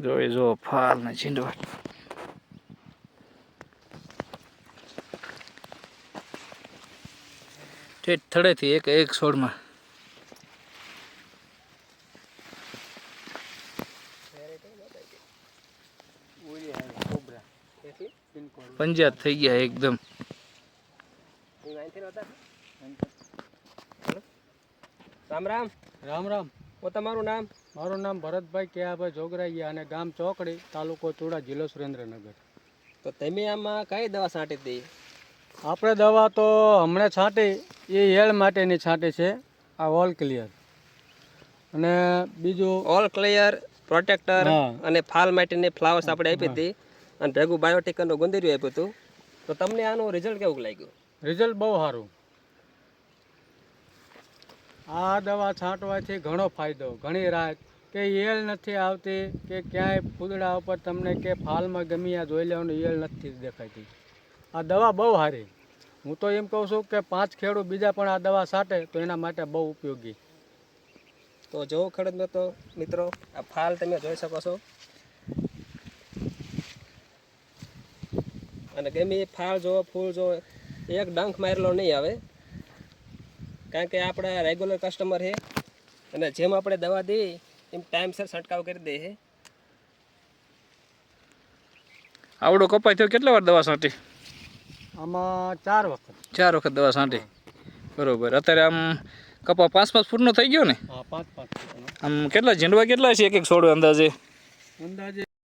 જોઈ જો ફાલ ને છીંડવા ઠેઠ થડેથી એક છોડમાં પંજાબ થઈ ગયા એકદમ. રામ રામ. રામ રામ. તમારું નામ? મારું નામ ભરતભાઈ કેયાભાઈ જોગરાઈયા અને ગામ ચોકડી, તાલુકો ચુડા, જિલ્લો સુરેન્દ્રનગર. તો તમે આમાં કઈ દવા છાંટી હતી? આપણે દવા તો હમણાં છાંટી એ હેળ માટેની છાંટી છે, આ ઓલ ક્લિયર. અને બીજું ઓલ ક્લિયર પ્રોટેક્ટર હા. અને ફાલ માટેની ફ્લાવર્સ આપણે આપી હતી અને ભેગું બાયોટિકનું ગુંદરિયું આપ્યું હતું. તો તમને આનું રિઝલ્ટ કેવું લાગ્યું? રિઝલ્ટ બહુ સારું. આ દવા છાંટવાથી ઘણો ફાયદો, ઘણી રાહત, કે ઈયળ નથી આવતી કે ક્યાંય ફૂદડા ઉપર તમને કે ફાલમાં ગમી આ જોઈ લેવાનું ઈયળ નથી દેખાતી. આ દવા બહુ સારી. હું તો એમ કહું છું કે 5 ખેડૂત બીજા પણ આ દવા છાંટે તો એના માટે બહુ ઉપયોગી. તો જો ખેડૂત મિત્રો આ ફાલ તમે જોઈ શકો છો અને ગમે એ ફાલ જો ફૂલ જો એક ડંખ મારેલો નહીં આવે, કારણ કે આપણા રેગ્યુલર કસ્ટમર છે અને જેમ આપણે દવા દઈએ એમ ટાઈમસર છંટકાવ કરી દે છે. આવડો કપાય થયો કેટલા વાર દવા છાંટી? આમાં 4 વખત. 4 વખત દવા છાંટી. બરોબર. અત્યારે આમ કપા 5-5 ફૂટનો થઈ ગયો ને? હા, 5-5. આમ કેટલા ઝીંડવા કેટલા છે એક છોડ અંદાજે? અંદાજે